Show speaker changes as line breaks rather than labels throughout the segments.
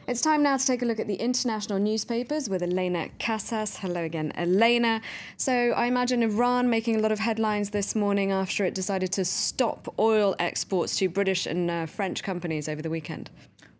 It's time now to take a look at the international newspapers with Elena Casas. Hello again, Elena. So I imagine Iran making a lot of headlines this morning after it decided to stop oil exports to British and French companies over the weekend.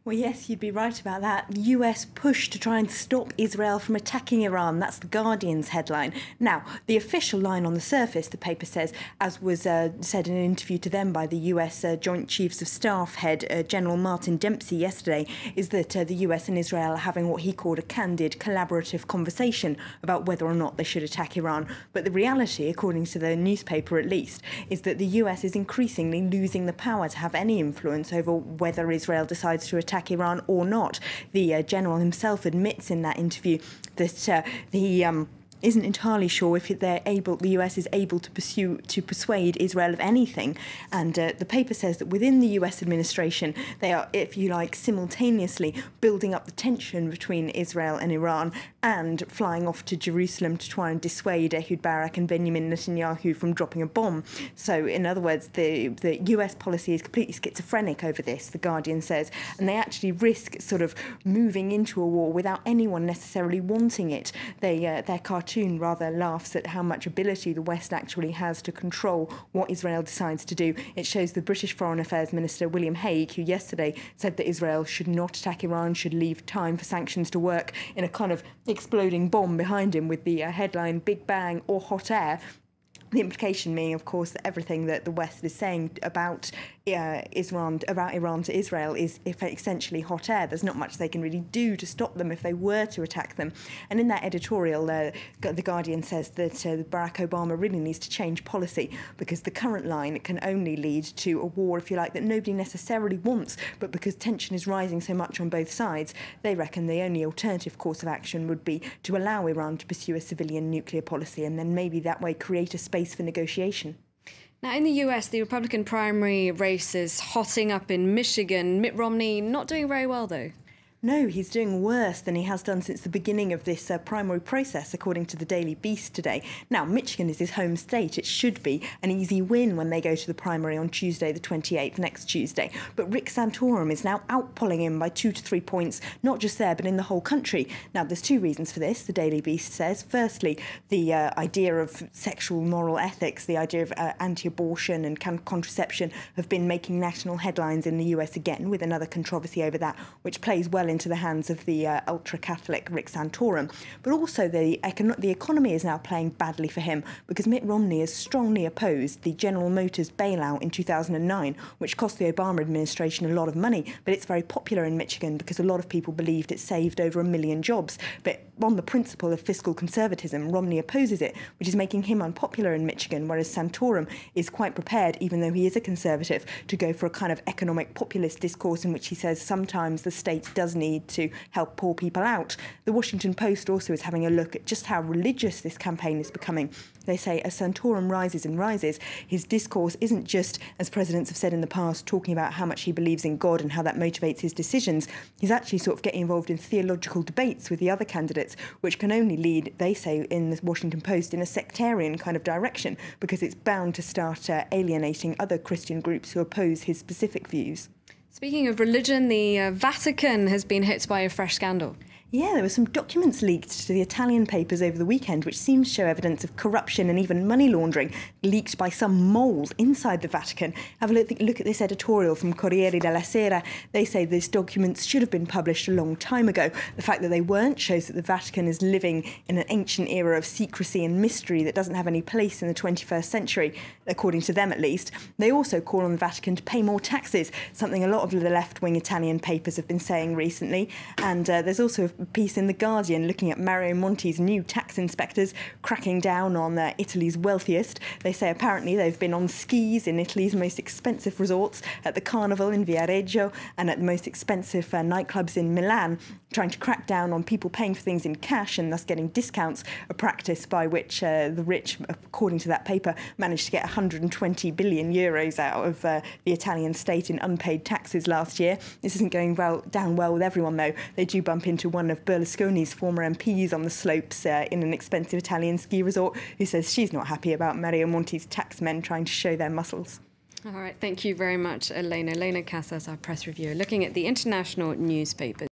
Well, yes, you'd be right about that. The US push to try and stop Israel from attacking Iran. That's the Guardian's headline. Now, the official line on the surface, the paper says, as was said in an interview to them by the US Joint Chiefs of Staff head, General Martin Dempsey, yesterday, is that the US and Israel are having what he called a candid, collaborative conversation about whether or not they should attack Iran. But the reality, according to the newspaper at least, is that the US is increasingly losing the power to have any influence over whether Israel decides to attack Iran or not. The general himself admits in that interview that he isn't entirely sure if the US is able to persuade Israel of anything. And the paper says that within the US administration, they are, if you like, simultaneously building up the tension between Israel and Iran and flying off to Jerusalem to try and dissuade Ehud Barak and Benjamin Netanyahu from dropping a bomb. So, in other words, the US policy is completely schizophrenic over this, the Guardian says, and they actually risk sort of moving into a war without anyone necessarily wanting it. Their cartoon rather laughs at how much ability the West actually has to control what Israel decides to do. It shows the British Foreign Affairs Minister William Hague, who yesterday said that Israel should not attack Iran, should leave time for sanctions to work, in a kind of exploding bomb behind him with the headline "Big Bang" or "Hot Air." The implication being, of course, that everything that the West is saying about Iran to Israel is essentially hot air. There's not much they can really do to stop them if they were to attack them. And in that editorial, the Guardian says that Barack Obama really needs to change policy, because the current line can only lead to a war, if you like, that nobody necessarily wants. But because tension is rising so much on both sides, they reckon the only alternative course of action would be to allow Iran to pursue a civilian nuclear policy, and then maybe that way create a space for negotiation.
Now, in the US, the Republican primary race is hotting up in Michigan. Mitt Romney not doing very well, though.
No, he's doing worse than he has done since the beginning of this primary process, according to the Daily Beast today. Now, Michigan is his home state. It should be an easy win when they go to the primary on Tuesday, the 28th, next Tuesday. But Rick Santorum is now outpolling him by 2 to 3 points, not just there, but in the whole country. Now, there's two reasons for this, the Daily Beast says. Firstly, the idea of sexual moral ethics, the idea of anti-abortion and contraception have been making national headlines in the US again, with another controversy over that, which plays well into the hands of the ultra-Catholic Rick Santorum. But also the economy is now playing badly for him, because Mitt Romney has strongly opposed the General Motors bailout in 2009, which cost the Obama administration a lot of money. But it's very popular in Michigan because a lot of people believed it saved over 1 million jobs. But on the principle of fiscal conservatism, Romney opposes it, which is making him unpopular in Michigan, whereas Santorum is quite prepared, even though he is a conservative, to go for a kind of economic populist discourse in which he says sometimes the state does need to help poor people out. The Washington Post also is having a look at just how religious this campaign is becoming. They say as Santorum rises and rises, his discourse isn't just, as presidents have said in the past, talking about how much he believes in God and how that motivates his decisions. He's actually sort of getting involved in theological debates with the other candidates, which can only lead, they say in the Washington Post, in a sectarian kind of direction, because it's bound to start alienating other Christian groups who oppose his specific views.
Speaking of religion, the Vatican has been hit by a fresh scandal.
Yeah, there were some documents leaked to the Italian papers over the weekend which seemed to show evidence of corruption and even money laundering leaked by some moles inside the Vatican. Have a look at this editorial from Corriere della Sera. They say these documents should have been published a long time ago. The fact that they weren't shows that the Vatican is living in an ancient era of secrecy and mystery that doesn't have any place in the 21st century, according to them at least. They also call on the Vatican to pay more taxes, something a lot of the left-wing Italian papers have been saying recently. And there's also a piece in The Guardian looking at Mario Monti's new tax inspectors cracking down on Italy's wealthiest. They say apparently they've been on skis in Italy's most expensive resorts, at the Carnival in Viareggio, and at the most expensive nightclubs in Milan, trying to crack down on people paying for things in cash and thus getting discounts, a practice by which the rich, according to that paper, managed to get 120 billion euros out of the Italian state in unpaid taxes last year. This isn't going down well with everyone, though. They do bump into one of Berlusconi's former MPs on the slopes in an expensive Italian ski resort, who says she's not happy about Mario Monti's taxmen trying to show their muscles.
All right, thank you very much, Elena. Elena Casas, our press reviewer, looking at the international newspapers.